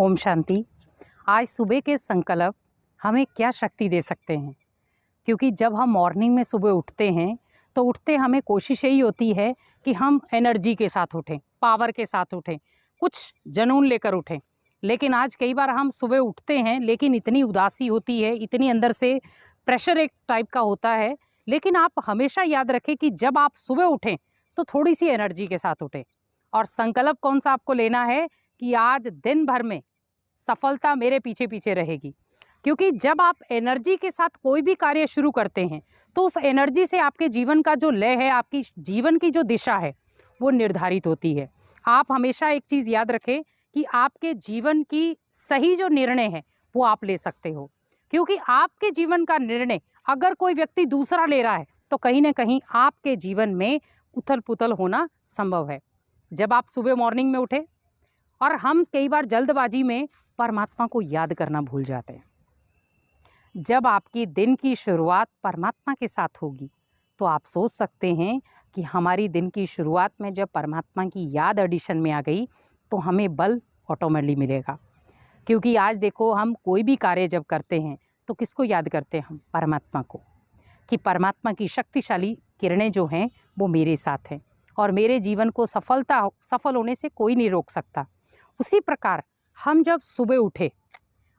ओम शांति। आज सुबह के संकल्प हमें क्या शक्ति दे सकते हैं, क्योंकि जब हम मॉर्निंग में सुबह उठते हैं तो उठते हमें कोशिश यही होती है कि हम एनर्जी के साथ उठें, पावर के साथ उठें, कुछ जुनून लेकर उठें। लेकिन आज कई बार हम सुबह उठते हैं लेकिन इतनी उदासी होती है, इतनी अंदर से प्रेशर एक टाइप का होता है। लेकिन आप हमेशा याद रखें कि जब आप सुबह उठें तो थोड़ी सी एनर्जी के साथ उठें। और संकल्प कौन सा आपको लेना है कि आज दिन भर में सफलता मेरे पीछे पीछे रहेगी। क्योंकि जब आप एनर्जी के साथ कोई भी कार्य शुरू करते हैं तो उस एनर्जी से आपके जीवन का जो लय है, आपकी जीवन की जो दिशा है वो निर्धारित होती है। आप हमेशा एक चीज़ याद रखें कि आपके जीवन की सही जो निर्णय है वो आप ले सकते हो। क्योंकि आपके जीवन का निर्णय अगर कोई व्यक्ति दूसरा ले रहा है तो कहीं ना कहीं आपके जीवन में उथल पुथल होना संभव है। जब आप सुबह मॉर्निंग में उठे, और हम कई बार जल्दबाजी में परमात्मा को याद करना भूल जाते हैं। जब आपकी दिन की शुरुआत परमात्मा के साथ होगी तो आप सोच सकते हैं कि हमारी दिन की शुरुआत में जब परमात्मा की याद एडिशन में आ गई तो हमें बल ऑटोमेटिकली मिलेगा। क्योंकि आज देखो, हम कोई भी कार्य जब करते हैं तो किसको याद करते हैं? हम परमात्मा को, कि परमात्मा की शक्तिशाली किरणें जो हैं वो मेरे साथ हैं और मेरे जीवन को सफल होने से कोई नहीं रोक सकता। उसी प्रकार हम जब सुबह उठे,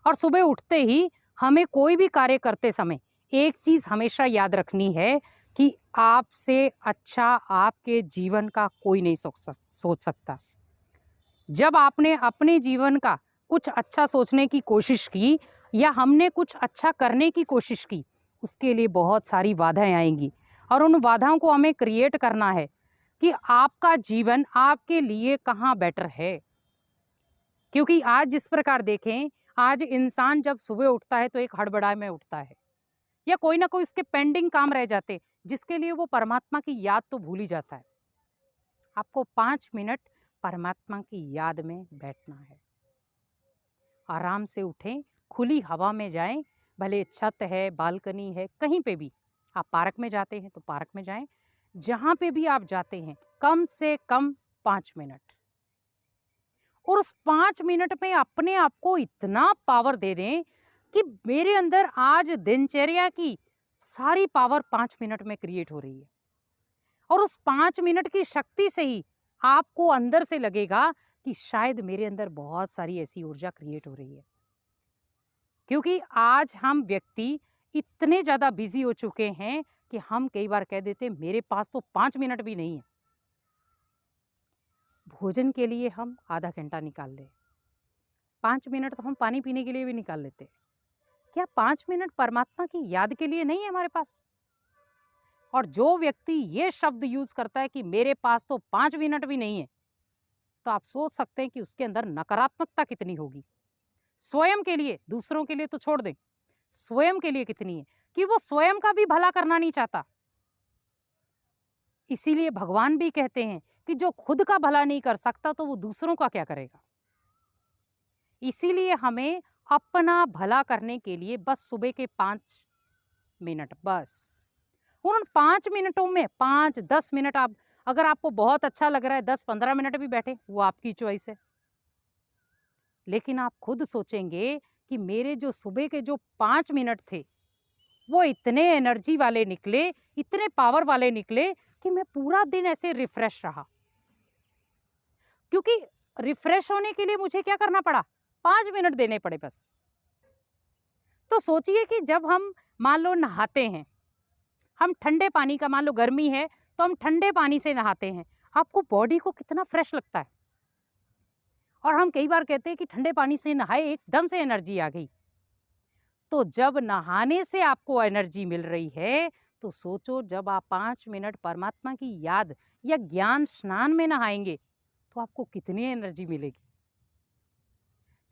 और सुबह उठते ही हमें कोई भी कार्य करते समय एक चीज़ हमेशा याद रखनी है कि आपसे अच्छा आपके जीवन का कोई नहीं सोच सकता। जब आपने अपने जीवन का कुछ अच्छा सोचने की कोशिश की या हमने कुछ अच्छा करने की कोशिश की, उसके लिए बहुत सारी बाधाएं आएंगी और उन बाधाओं को हमें क्रिएट करना है कि आपका जीवन आपके लिए कहाँ बेटर है। क्योंकि आज जिस प्रकार देखें, आज इंसान जब सुबह उठता है तो एक हड़बड़ाए में उठता है या कोई ना कोई उसके पेंडिंग काम रह जाते जिसके लिए वो परमात्मा की याद तो भूल ही जाता है। आपको 5 मिनट परमात्मा की याद में बैठना है। आराम से उठें, खुली हवा में जाएं, भले छत है, बालकनी है, कहीं पे भी। आप पार्क में जाते हैं तो पार्क में जाएं, जहां पे भी आप जाते हैं कम से कम 5 मिनट। और उस 5 मिनट में अपने आप को इतना पावर दे दें कि मेरे अंदर आज दिनचर्या की सारी पावर 5 मिनट में क्रिएट हो रही है। और उस 5 मिनट की शक्ति से ही आपको अंदर से लगेगा कि शायद मेरे अंदर बहुत सारी ऐसी ऊर्जा क्रिएट हो रही है। क्योंकि आज हम व्यक्ति इतने ज़्यादा बिजी हो चुके हैं कि हम कई बार कह देते मेरे पास तो 5 मिनट भी नहीं है। भोजन के लिए हम आधा घंटा निकाल ले, 5 मिनट तो हम पानी पीने के लिए भी निकाल लेते। क्या 5 मिनट परमात्मा की याद के लिए नहीं है हमारे पास? और जो व्यक्ति ये शब्द यूज करता है कि मेरे पास तो 5 मिनट भी नहीं है, तो आप सोच सकते हैं कि उसके अंदर नकारात्मकता कितनी होगी। स्वयं के लिए, दूसरों के लिए तो छोड़ दें, स्वयं के लिए कितनी है कि वो स्वयं का भी भला करना नहीं चाहता। इसीलिए भगवान भी कहते हैं कि जो खुद का भला नहीं कर सकता तो वो दूसरों का क्या करेगा। इसीलिए हमें अपना भला करने के लिए बस सुबह के 5 मिनट, बस उन 5 मिनटों में 5-10 मिनट आप, अगर आपको बहुत अच्छा लग रहा है 10-15 मिनट भी बैठे, वो आपकी चॉइस है। लेकिन आप खुद सोचेंगे कि मेरे जो सुबह के जो 5 मिनट थे वो इतने एनर्जी वाले निकले, इतने पावर वाले निकले कि मैं पूरा दिन ऐसे रिफ्रेश रहा। क्योंकि रिफ्रेश होने के लिए मुझे क्या करना पड़ा? 5 मिनट देने पड़े बस। तो सोचिए कि जब हम मान लो नहाते हैं, हम ठंडे पानी का, मान लो गर्मी है तो हम ठंडे पानी से नहाते हैं, आपको बॉडी को कितना फ्रेश लगता है। और हम कई बार कहते हैं कि ठंडे पानी से नहाए एकदम से एनर्जी आ गई। तो जब नहाने से आपको एनर्जी मिल रही है तो सोचो जब आप 5 मिनट परमात्मा की याद या ज्ञान स्नान में नहाएंगे तो आपको कितनी एनर्जी मिलेगी।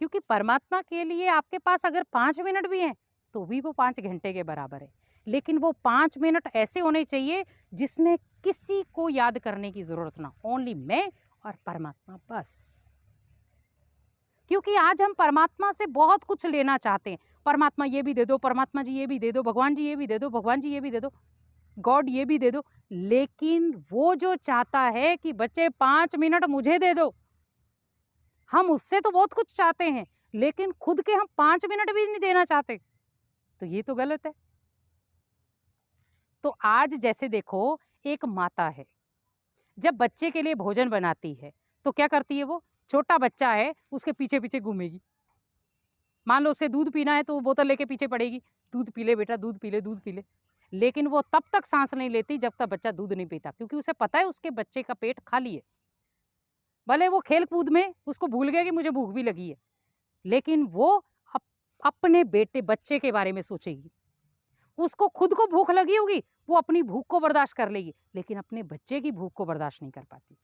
क्योंकि परमात्मा के लिए आपके पास अगर 5 मिनट भी हैं तो भी वो 5 घंटे के बराबर है। लेकिन वो 5 मिनट ऐसे होने चाहिए जिसमें किसी को याद करने की जरूरत ना, ओनली मैं और परमात्मा, बस। क्योंकि आज हम परमात्मा से बहुत कुछ लेना चाहते हैं। परमात्मा ये भी दे दो, परमात्मा जी ये भी दे दो, भगवान जी ये भी दे दो, भगवान जी ये भी दे दो, गॉड ये भी दे दो। लेकिन वो जो चाहता है कि बच्चे 5 मिनट मुझे दे दो, हम उससे तो बहुत कुछ चाहते हैं लेकिन खुद के हम 5 मिनट भी नहीं देना चाहते, तो ये तो गलत है। तो आज जैसे देखो, एक माता है, जब बच्चे के लिए भोजन बनाती है, तो क्या करती है वो? छोटा बच्चा है, उसके पीछे-पीछे घूमेगी। मान लो उसे दूध पीना है तो वो बोतल लेके पीछे पड़ेगी, दूध पी ले बेटा, दूध पी ले, दूध पी ले। लेकिन वो तब तक साँस नहीं लेती जब तक बच्चा दूध नहीं पीता, क्योंकि उसे पता है उसके बच्चे का पेट खाली है। भले वो खेल-कूद में उसको भूल गया कि मुझे भूख भी लगी है, लेकिन वो अप अपने बेटे बच्चे के बारे में सोचेगी। उसको खुद को भूख लगी होगी, वो अपनी भूख को बर्दाश्त कर लेगी, लेकिन अपने बच्चे की भूख को बर्दाश्त नहीं कर पाती।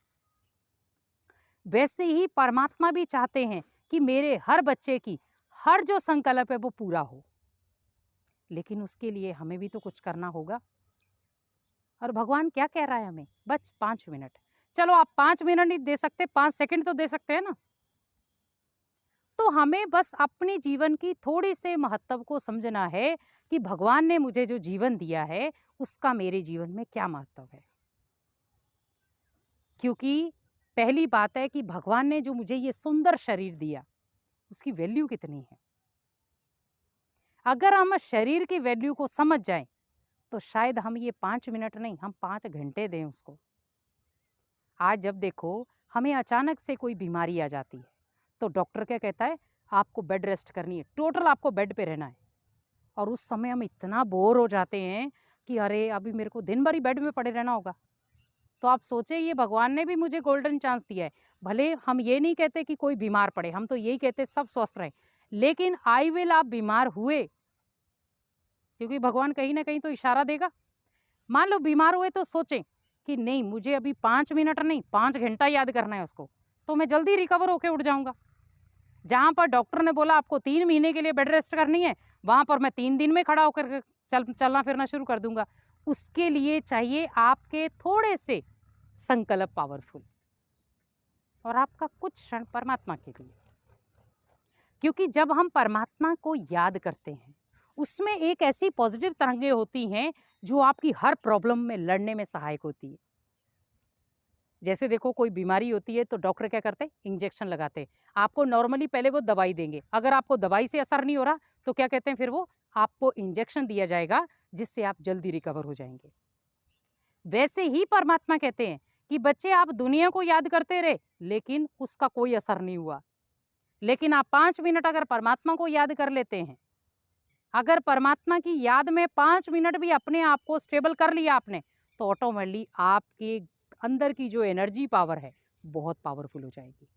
वैसे ही परमात्मा भी चाहते हैं कि मेरे हर बच्चे की हर जो संकल्प है वो पूरा हो, लेकिन उसके लिए हमें भी तो कुछ करना होगा। और भगवान क्या कह रहा है हमें? बस 5 मिनट। चलो आप 5 मिनट नहीं दे सकते, 5 सेकंड तो दे सकते हैं ना। तो हमें बस अपने जीवन की थोड़ी से महत्व को समझना है कि भगवान ने मुझे जो जीवन दिया है उसका मेरे जीवन में क्या महत्व है। क्योंकि पहली बात है कि भगवान ने जो मुझे ये सुंदर शरीर दिया, उसकी वैल्यू कितनी है। अगर हम शरीर की वैल्यू को समझ जाएं, तो शायद हम ये 5 मिनट नहीं, हम 5 घंटे दें उसको। आज जब देखो हमें अचानक से कोई बीमारी आ जाती है, तो डॉक्टर क्या कहता है? आपको बेड रेस्ट करनी है, टोटल आपको बेड पे रहना है। और उस समय हम इतना बोर हो जाते हैं कि अरे अभी मेरे को दिन भर ही बेड में पड़े रहना होगा। तो आप सोचे, ये भगवान ने भी मुझे गोल्डन चांस दिया है। भले हम ये नहीं कहते कि कोई बीमार पड़े, हम तो यही कहते सब स्वस्थ रहे, लेकिन आई विल आप बीमार हुए, क्योंकि भगवान कहीं ना कहीं तो इशारा देगा। मान लो बीमार हुए तो सोचें कि नहीं, मुझे अभी 5 मिनट नहीं 5 घंटा याद करना है उसको, तो मैं जल्दी रिकवर होके उठ जाऊंगा। जहां पर डॉक्टर ने बोला आपको 3 महीने के लिए बेड रेस्ट करनी है, वहां पर मैं 3 दिन में खड़ा होकर चलना फिरना शुरू कर दूंगा। उसके लिए चाहिए आपके थोड़े से संकल्प पावरफुल, और आपका कुछ क्षण परमात्मा के लिए। क्योंकि जब हम परमात्मा को याद करते हैं, उसमें एक ऐसी पॉजिटिव तरंगें होती हैं जो आपकी हर प्रॉब्लम में लड़ने में सहायक होती है। जैसे देखो कोई बीमारी होती है तो डॉक्टर क्या करते हैं? इंजेक्शन लगाते हैं। आपको नॉर्मली पहले वो दवाई देंगे, अगर आपको दवाई से असर नहीं हो रहा तो क्या कहते हैं? फिर वो आपको इंजेक्शन दिया जाएगा जिससे आप जल्दी रिकवर हो जाएंगे। वैसे ही परमात्मा कहते हैं कि बच्चे आप दुनिया को याद करते रहे लेकिन उसका कोई असर नहीं हुआ, लेकिन आप 5 मिनट अगर परमात्मा को याद कर लेते हैं, अगर परमात्मा की याद में 5 मिनट भी अपने आप को स्टेबल कर लिया आपने, तो ऑटोमेटिकली आपके अंदर की जो एनर्जी पावर है बहुत पावरफुल हो जाएगी।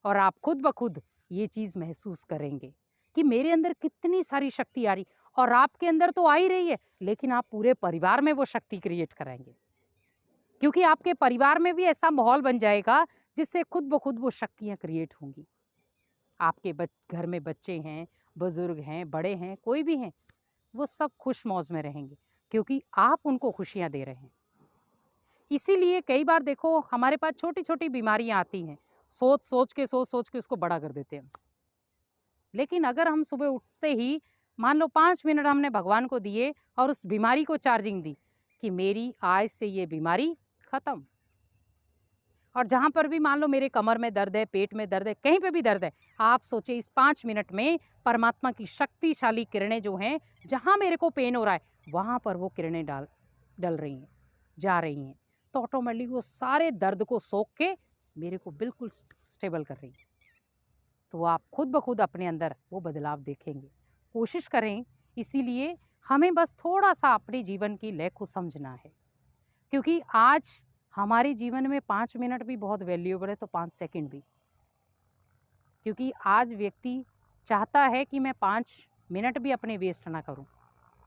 और आप खुद ब खुद ये चीज़ महसूस करेंगे कि मेरे अंदर कितनी सारी शक्ति आ रही, और आपके अंदर तो आ ही रही है, लेकिन आप पूरे परिवार में वो शक्ति क्रिएट कराएंगे, क्योंकि आपके परिवार में भी ऐसा माहौल बन जाएगा जिससे खुद ब खुद वो शक्तियाँ क्रिएट होंगी। आपके घर में बच्चे हैं, बुजुर्ग हैं, बड़े हैं, कोई भी हैं, वो सब खुश मौज में रहेंगे क्योंकि आप उनको खुशियाँ दे रहे हैं। इसीलिए कई बार देखो हमारे पास छोटी-छोटी बीमारियाँ आती हैं, सोच-सोच के उसको बड़ा कर देते हैं। लेकिन अगर हम सुबह उठते ही मान लो 5 मिनट हमने भगवान को दिए और उस बीमारी को चार्जिंग दी कि मेरी आज से ये बीमारी खत्म। और जहाँ पर भी मान लो मेरे कमर में दर्द है, पेट में दर्द है, कहीं पे भी दर्द है, आप सोचिए इस 5 मिनट में परमात्मा की शक्तिशाली किरणें जो हैं, जहाँ मेरे को पेन हो रहा है वहाँ पर वो किरणें डल रही हैं, जा रही हैं, तो ऑटोमेटिकली वो सारे दर्द को सोख के मेरे को बिल्कुल स्टेबल कर रही है। तो आप खुद ब खुद अपने अंदर वो बदलाव देखेंगे। कोशिश करें, इसीलिए हमें बस थोड़ा सा अपने जीवन की लय को समझना है, क्योंकि आज हमारे जीवन में 5 मिनट भी बहुत वैल्यूएबल है, तो 5 सेकंड भी। क्योंकि आज व्यक्ति चाहता है कि मैं 5 मिनट भी अपने वेस्ट ना करूं,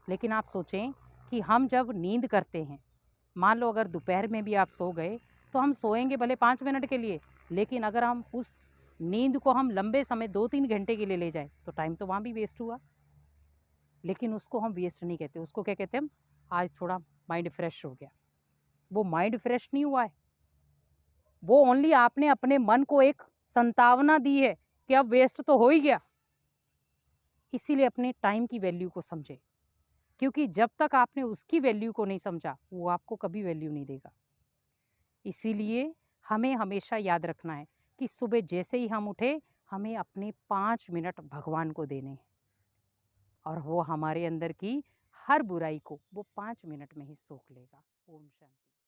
लेकिन आप सोचें कि हम जब नींद करते हैं, मान लो अगर दोपहर में भी आप सो गए, तो हम सोएंगे भले 5 मिनट के लिए, लेकिन अगर हम उस नींद को हम लंबे समय 2-3 घंटे के लिए ले जाएं, तो टाइम तो वहाँ भी वेस्ट हुआ। लेकिन उसको हम वेस्ट नहीं कहते, उसको क्या कहते हैं? हम आज थोड़ा माइंड फ्रेश हो गया। वो माइंड फ्रेश नहीं हुआ है, वो ओनली आपने अपने मन को एक संतावना दी है कि अब वेस्ट तो हो ही गया। इसीलिए अपने टाइम की वैल्यू को समझे, क्योंकि जब तक आपने उसकी वैल्यू को नहीं समझा, वो आपको कभी वैल्यू नहीं देगा। इसीलिए हमें हमेशा याद रखना है कि सुबह जैसे ही हम उठे, हमें अपने 5 मिनट भगवान को देने हैं और वो हमारे अंदर की हर बुराई को वो 5 मिनट में ही सोख लेगा। ओम शांति।